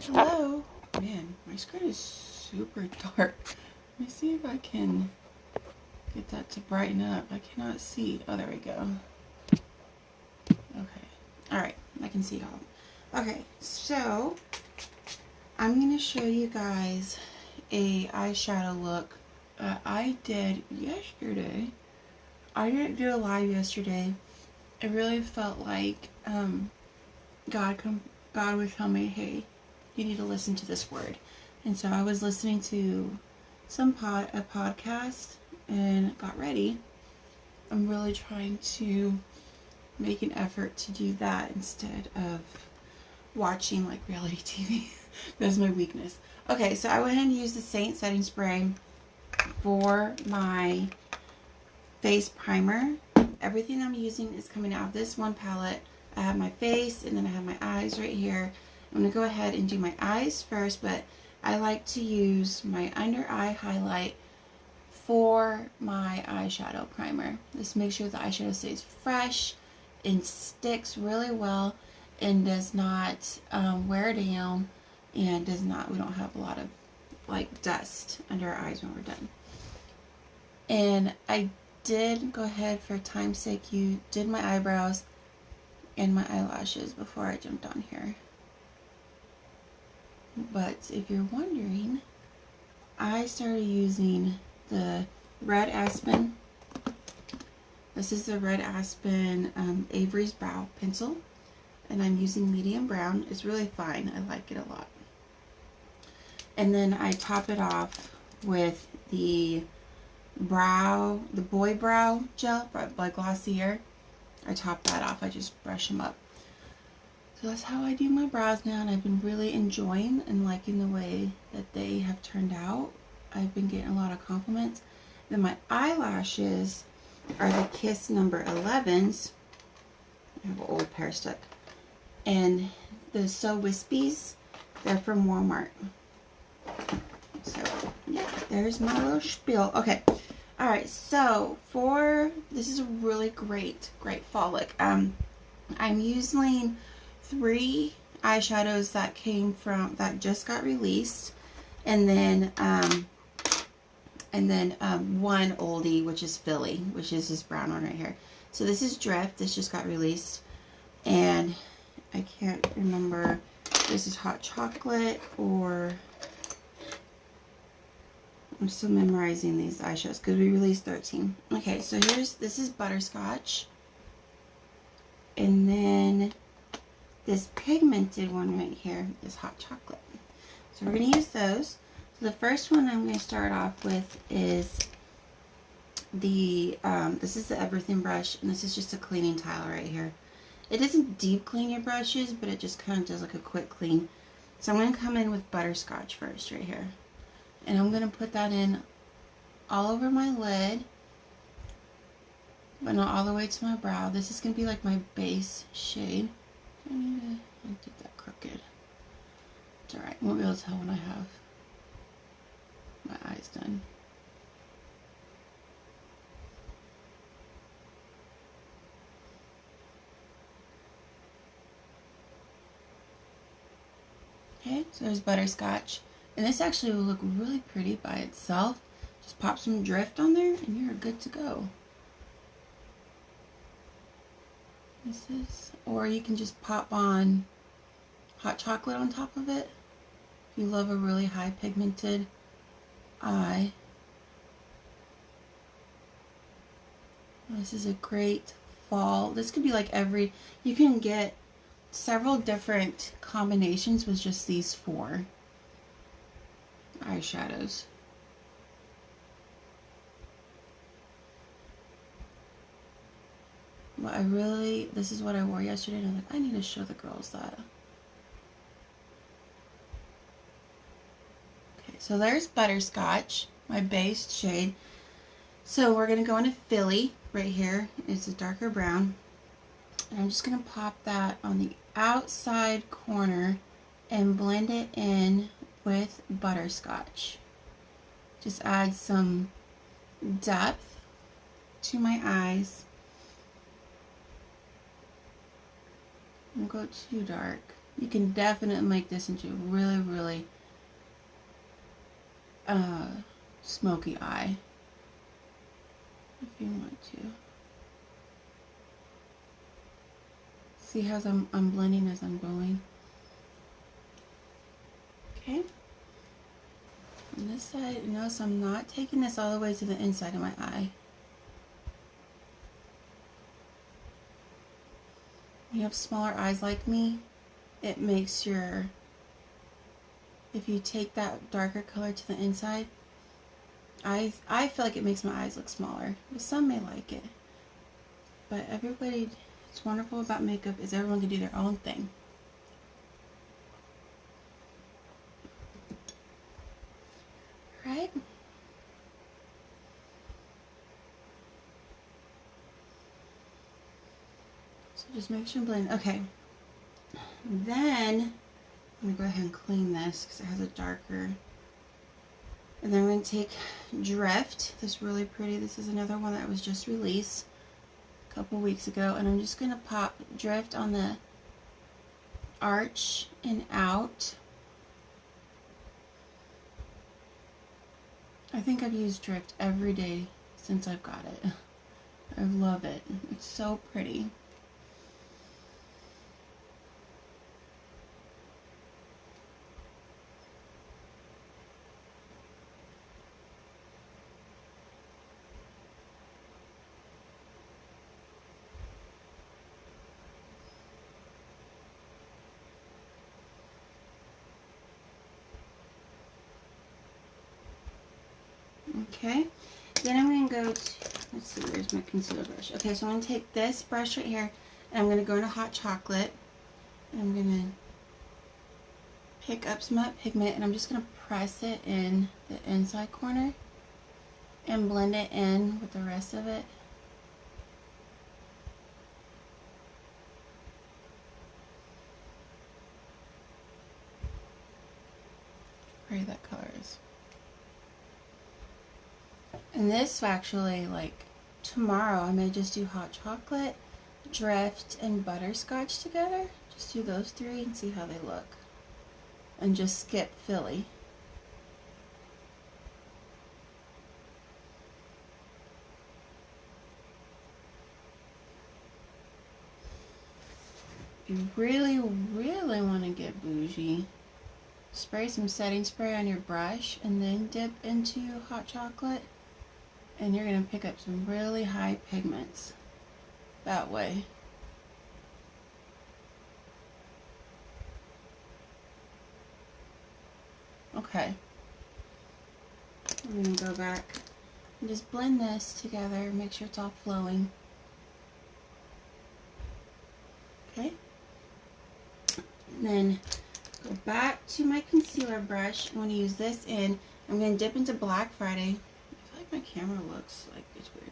Hello. Man, my screen is super dark. Let me see if I can get that to brighten up. I cannot see. Oh, there we go. Okay. Alright, I can see all. Okay, so I'm going to show you guys a eyeshadow look I did yesterday. I didn't do a live yesterday. It really felt like God would tell me, hey, you need to listen to this word. And so I was listening to a podcast and got ready. I'm really trying to make an effort to do that instead of watching like reality TV. That's my weakness. Okay, so I went ahead and used the Saint setting spray for my face primer. Everything I'm using is coming out of this one palette. I have my face and then I have my eyes right here. I'm going to go ahead and do my eyes first, but I like to use my under eye highlight for my eyeshadow primer. This makes sure the eyeshadow stays fresh and sticks really well and does not wear down and we don't have a lot of like dust under our eyes when we're done. And I did go ahead, for time's sake, did my eyebrows and my eyelashes before I jumped on here. But if you're wondering, I started using the Red Aspen. This is the Red Aspen Avery's Brow Pencil, and I'm using medium brown. It's really fine. I like it a lot. And then I top it off with the Boy Brow Gel by Glossier. I top that off. I just brush them up. So that's how I do my brows now, and I've been really enjoying and liking the way that they have turned out. I've been getting a lot of compliments. Then my eyelashes are the Kiss number 11s. I have an old pair stuck. And the So Wispies, they're from Walmart. So, yeah, there's my little spiel. Okay. Alright, so this is a really great fall look. I'm using 3 eyeshadows that just got released, and then one oldie, which is Philly, which is this brown one right here. So this is Drift. This just got released, and I can't remember if this is Hot Chocolate or I'm still memorizing these eyeshadows because we released 13. Okay, so this is Butterscotch, and then this pigmented one right here is Hot Chocolate. So we're going to use those. So the first one I'm going to start off with is this is the Everything brush, and this is just a cleaning tile right here. It doesn't deep clean your brushes, but it just kind of does like a quick clean. So I'm going to come in with Butterscotch first right here. And I'm going to put that in all over my lid, but not all the way to my brow. This is going to be like my base shade. I did that crooked. It's alright. I won't be able to tell when I have my eyes done. Okay, so there's Butterscotch. And this actually will look really pretty by itself. Just pop some Drift on there and you're good to go. Or you can just pop on Hot Chocolate on top of it. If you love a really high pigmented eye. This is a great fall. This could be like you can get several different combinations with just these 4 eyeshadows. But this is what I wore yesterday, and I'm like, I need to show the girls that. Okay, so there's Butterscotch, my base shade. So we're going to go into Philly right here. It's a darker brown. And I'm just going to pop that on the outside corner and blend it in with Butterscotch. Just add some depth to my eyes. Don't go too dark. You can definitely make this into a really, really smoky eye if you want to. See how I'm blending as I'm going? Okay. On this side, notice I'm not taking this all the way to the inside of my eye. When you have smaller eyes like me, it makes your, if you take that darker color to the inside, I feel like it makes my eyes look smaller. But some may like it. But everybody, what's wonderful about makeup is everyone can do their own thing. Right? So just make sure you blend. Okay. Then I'm going to go ahead and clean this because it has a darker. And then I'm going to take Drift. This is really pretty. This is another one that was just released a couple weeks ago. And I'm just going to pop Drift on the arch and out. I think I've used Drift every day since I've got it. I love it. It's so pretty. Okay, then I'm going to go to, let's see, where's my concealer brush? Okay, so I'm going to take this brush right here, and I'm going to go into Hot Chocolate, and I'm going to pick up some of that pigment, and I'm just going to press it in the inside corner, and blend it in with the rest of it. Where that color is. And this actually, like, tomorrow I may just do Hot Chocolate, Drift, and Butterscotch together. Just do those three and see how they look. And just skip Philly. If you really, really want to get bougie, spray some setting spray on your brush and then dip into Hot Chocolate. And you're going to pick up some really high pigments that way. Okay. I'm going to go back and just blend this together, make sure it's all flowing. Okay. And then go back to my concealer brush. I'm going to use this in. I'm going to dip into Black Friday. My camera looks like it's weird.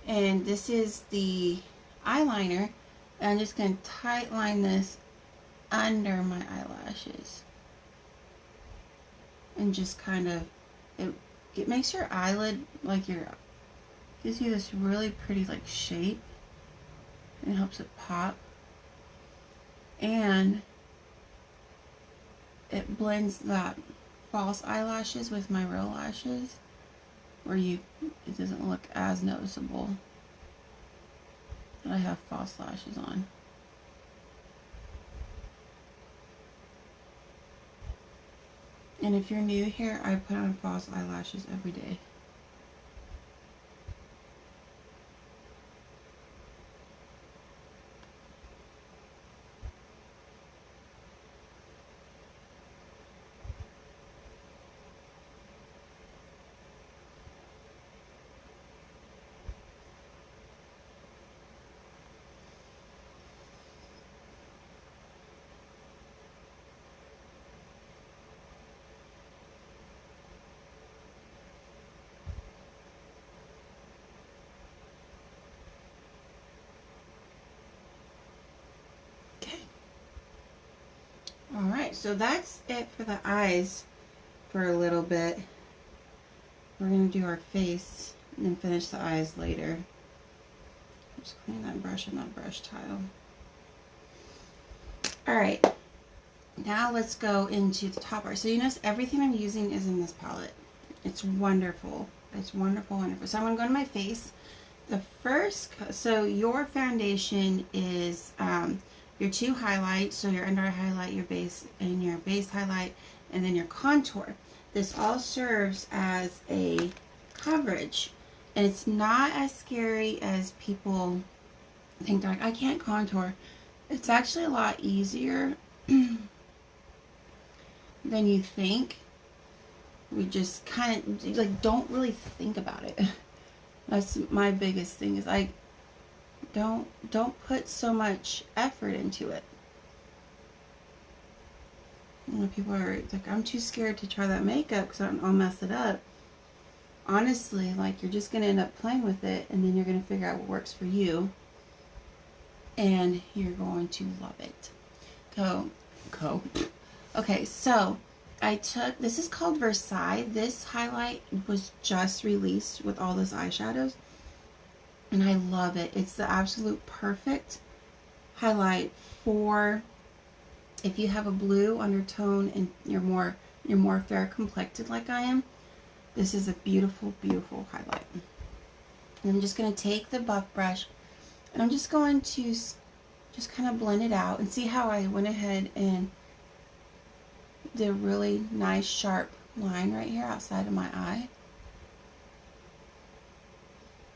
And this is the eyeliner. And I'm just going to tight line this under my eyelashes. And just kind of, it makes your eyelid, like gives you this really pretty like shape. And it helps it pop. And it blends that false eyelashes with my real lashes. Where it doesn't look as noticeable that I have false lashes on. And if you're new here, I put on false eyelashes every day. Alright, so that's it for the eyes for a little bit. We're going to do our face and then finish the eyes later. Just clean that brush and that brush tile. Alright, Now let's go into the top part. So you notice everything I'm using is in this palette. It's wonderful. It's wonderful, wonderful. So I'm going to go to my face. The first, so your foundation is your two highlights. So your under eye highlight, your base, and your base highlight, and then your contour. This all serves as a coverage. And it's not as scary as people think. They're like, I can't contour. It's actually a lot easier than you think. We just kind of like don't really think about it. That's my biggest thing, is like don't put so much effort into it. When people are like, I'm too scared to try that makeup because I'll mess it up. Honestly, like, you're just gonna end up playing with it, and then you're gonna figure out what works for you, and you're going to love it. Okay, so I took, this is called Versailles. This highlight was just released with all those eyeshadows, and I love it. It's the absolute perfect highlight for if you have a blue undertone and you're more fair complected like I am. This is a beautiful, beautiful highlight. And I'm just going to take the buff brush, and I'm just going to just kind of blend it out, and see how I went ahead and did a really nice sharp line right here outside of my eye.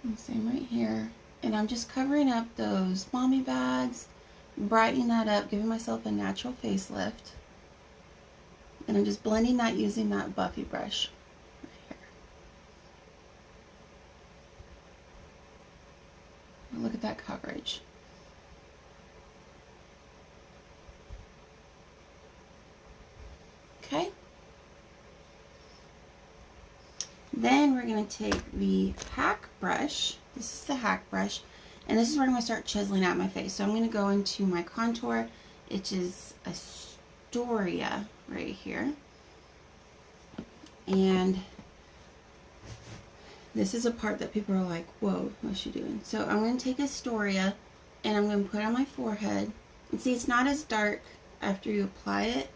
And same right here. And I'm just covering up those mommy bags, brightening that up, giving myself a natural facelift. And I'm just blending that using that Buffy brush right here. Look at that coverage. Okay. Then we're going to take the hack brush. This is the hack brush. And this is where I'm going to start chiseling out my face. So I'm going to go into my contour, which is Astoria right here. And this is a part that people are like, whoa, what's she doing? So I'm going to take Astoria, and I'm going to put it on my forehead. And see, it's not as dark after you apply it.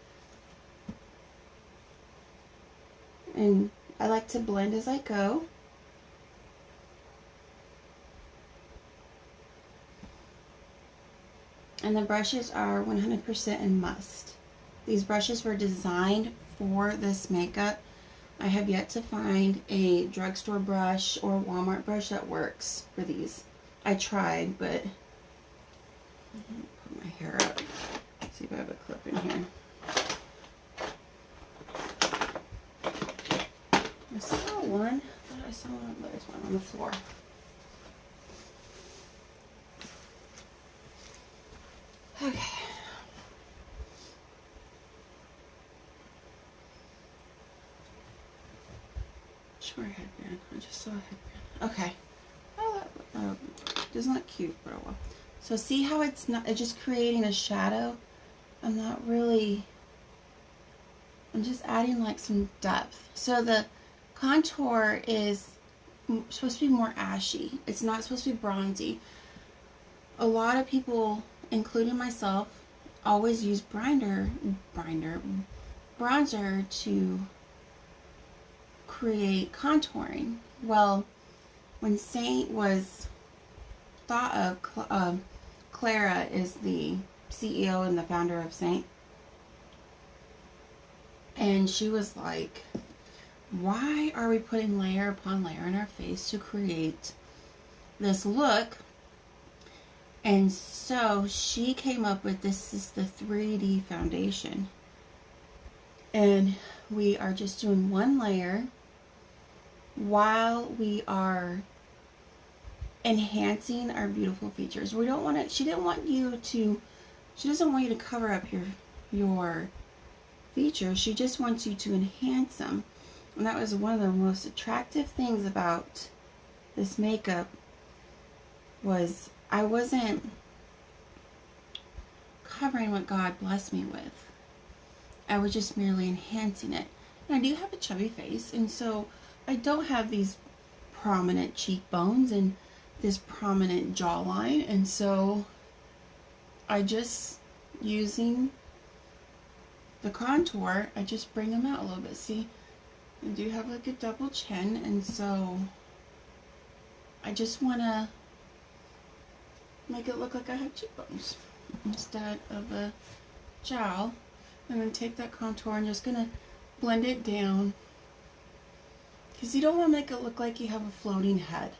And I like to blend as I go. And the brushes are 100% in Must. These brushes were designed for this makeup. I have yet to find a drugstore brush or Walmart brush that works for these. I tried, but I'm gonna put my hair up. Let's see if I have a clip in here. I saw one. I thought I saw one. There's one on the floor. Okay. Sure headband. I just saw a headband. Okay. Oh, that doesn't look cute, but oh well. So see how it's just creating a shadow? I'm just adding like some depth. So the contour is supposed to be more ashy. It's not supposed to be bronzy. A lot of people, including myself, always use bronzer to create contouring. Well, when Saint was thought of, Clara is the CEO and the founder of Saint, and she was like, why are we putting layer upon layer on our face to create this look? And so she came up with this is the 3D foundation. And we are just doing one layer while we are enhancing our beautiful features. We don't want to, she doesn't want you to cover up your features. She just wants you to enhance them. And that was one of the most attractive things about this makeup, was I wasn't covering what God blessed me with. I was just merely enhancing it. And I do have a chubby face, and so I don't have these prominent cheekbones and this prominent jawline, and so I just using the contour, I just bring them out a little bit. See, I do have like a double chin, and so I just want to make it look like I have cheekbones instead of a jowl. I'm going to take that contour and just going to blend it down, because you don't want to make it look like you have a floating head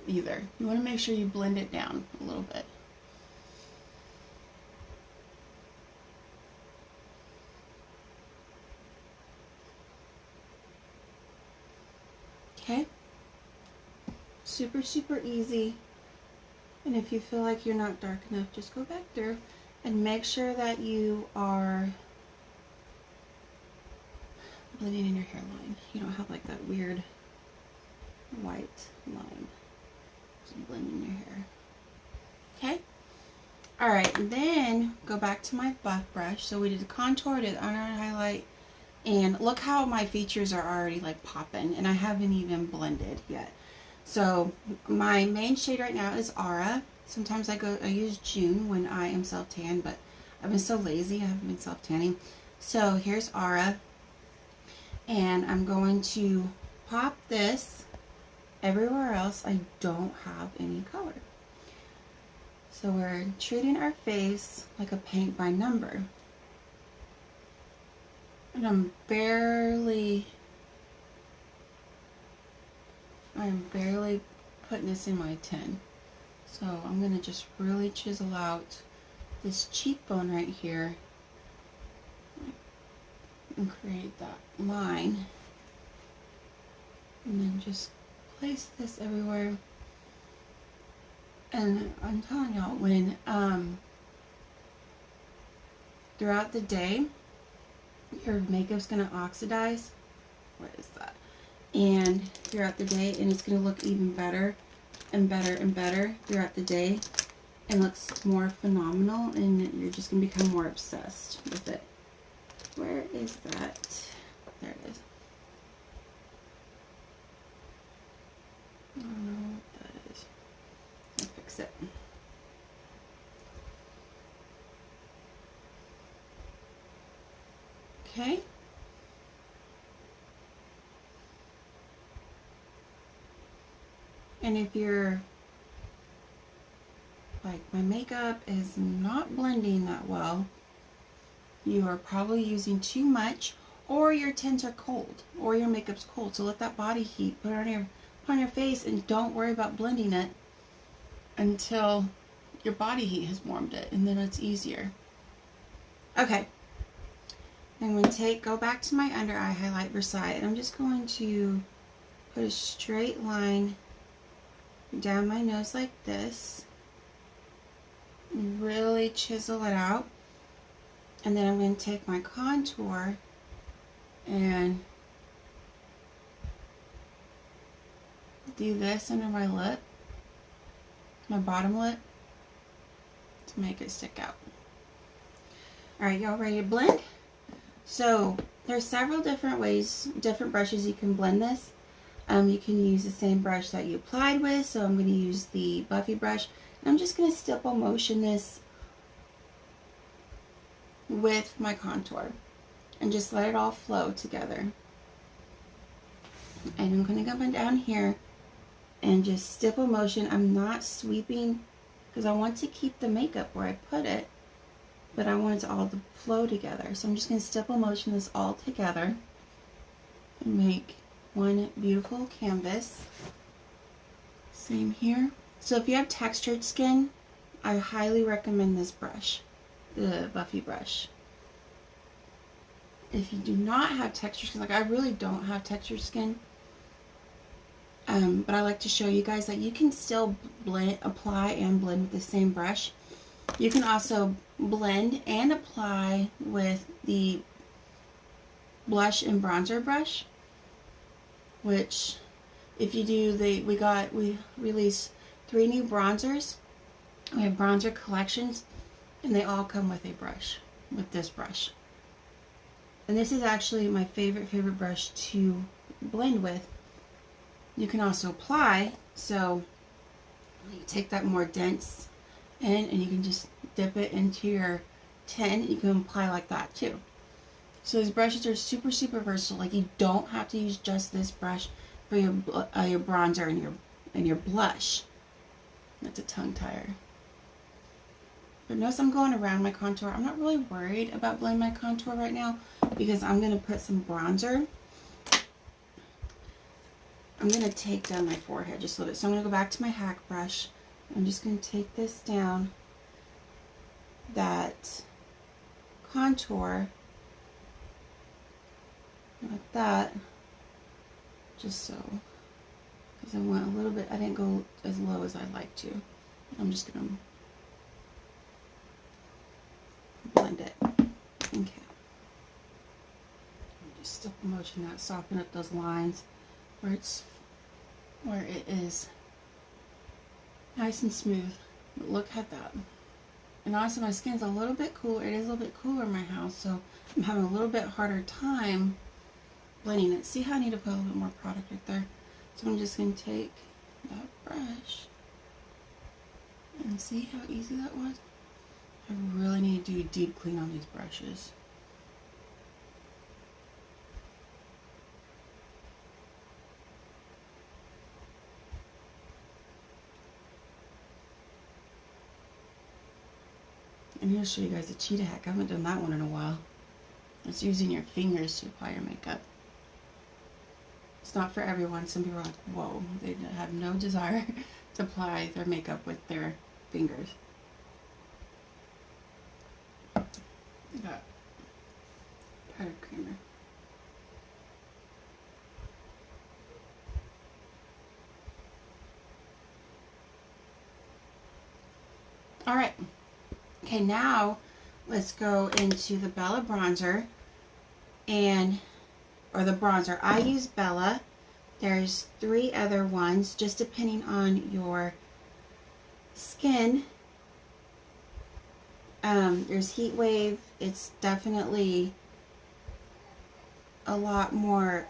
either. You want to make sure you blend it down a little bit. Okay, super, super easy. And if you feel like you're not dark enough, just go back there and make sure that you are blending in your hairline. You don't have like that weird white line. Just blend in your hair. Okay? Alright, and then go back to my buff brush. So we did the contour, did the under eye highlight, and look how my features are already like popping, and I haven't even blended yet. So my main shade right now is Aura. Sometimes I use June when I am self-tan, but I've been so lazy, I haven't been self-tanning. So here's Aura, and I'm going to pop this everywhere else I don't have any color. So we're treating our face like a paint by number. And I'm barely putting this in my 10. So I'm going to just really chisel out this cheekbone right here and create that line. And then just place this everywhere. And I'm telling y'all, when throughout the day, your makeup's going to oxidize. What is that? And throughout the day, and it's going to look even better and better and better throughout the day, and looks more phenomenal, and you're just going to become more obsessed with it. Where is that? There it is. I don't know what that is. I'll fix it. Okay. And if you're like, my makeup is not blending that well, you are probably using too much, or your tints are cold, or your makeup's cold. So let that body heat, put it on your face, and don't worry about blending it until your body heat has warmed it, and then it's easier. Okay. I'm going to go back to my under eye highlight Versailles, and I'm just going to put a straight line down my nose like this, and really chisel it out. And then I'm going to take my contour and do this under my lip, my bottom lip, to make it stick out. Alright, y'all ready to blend? So there's several different ways, different brushes you can blend this. You can use the same brush that you applied with, so I'm going to use the Buffy brush. And I'm just going to stipple motion this with my contour and just let it all flow together. And I'm going to come down here and just stipple motion. I'm not sweeping because I want to keep the makeup where I put it, but I want it to all to flow together. So I'm just going to stipple motion this all together and make one beautiful canvas. Same here. So if you have textured skin, I highly recommend this brush, the Buffy brush. If you do not have textured skin, like I really don't have textured skin, but I like to show you guys that you can still blend, apply and blend with the same brush. You can also blend and apply with the blush and bronzer brush, which if you do, we released 3 new bronzers. We have bronzer collections, and they all come with a brush, with this brush. And this is actually my favorite brush to blend with. You can also apply, so you take that more dense in and you can just dip it into your tin, you can apply like that too. So these brushes are super, super versatile. Like, you don't have to use just this brush for your bronzer and your blush. That's a tongue tire. But notice I'm going around my contour. I'm not really worried about blending my contour right now because I'm going to put some bronzer. I'm going to take down my forehead just a little bit. So I'm going to go back to my hack brush. I'm just going to take this down, that contour, like that, just so, because I went a little bit, I didn't go as low as I'd like to. I'm just going to blend it. Okay. Just stop motion that, soften up those lines where it is nice and smooth. But look at that. And also my skin's a little bit cooler. It is a little bit cooler in my house, so I'm having a little bit harder time blending it. See how I need to put a little bit more product right there? So I'm just going to take that brush and see how easy that was? I really need to do a deep clean on these brushes. And here I'll show you guys the cheetah hack. I haven't done that one in a while. It's using your fingers to apply your makeup. It's not for everyone. Some people are like, whoa, they have no desire to apply their makeup with their fingers. Got powdered creamer. Alright. Okay, now let's go into the Bella bronzer or the bronzer. I use Bella. There's 3 other ones, just depending on your skin. There's Heat Wave. It's definitely a lot more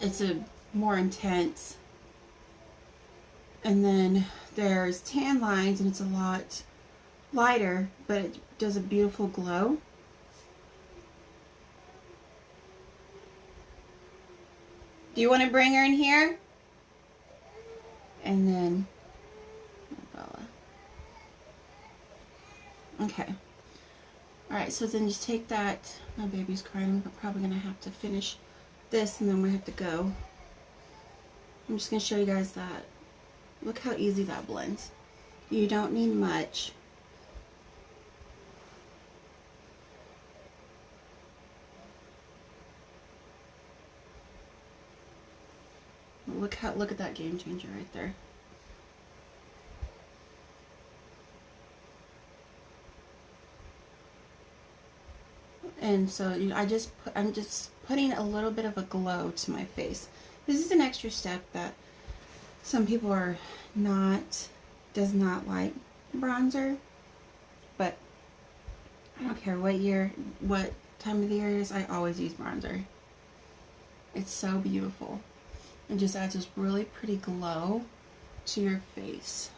it's a more intense. And then there's Tan Lines, and it's a lot lighter, but it does a beautiful glow. Do you want to bring her in here? And then Bella. Okay. Alright, so then just take that. My baby's crying. I'm probably going to have to finish this, and then we have to go. I'm just going to show you guys that. Look how easy that blends. You don't need much. Look at that game changer right there. And so I'm just putting a little bit of a glow to my face. This is an extra step that some people does not like bronzer, but I don't care what time of the year it is, I always use bronzer. It's so beautiful. It just adds this really pretty glow to your face.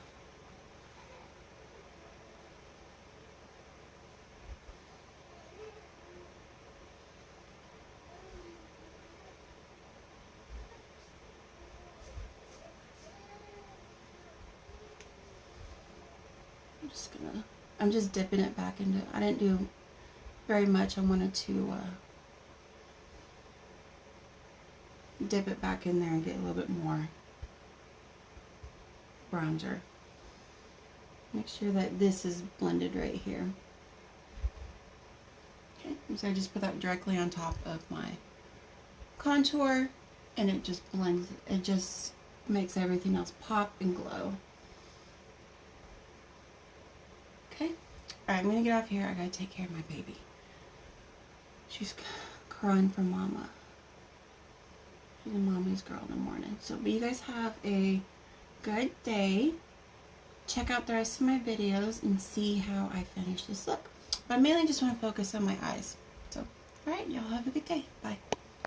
I'm just dipping it back into, I didn't do very much. I wanted to dip it back in there and get a little bit more bronzer. Make sure that this is blended right here. Okay, so I just put that directly on top of my contour, and it just blends, it just makes everything else pop and glow. Okay, alright, I'm gonna get off here. I gotta take care of my baby. She's crying for mama. She's a mommy's girl in the morning. So, but you guys have a good day. Check out the rest of my videos and see how I finish this look. But I mainly just want to focus on my eyes. So, alright, y'all have a good day. Bye.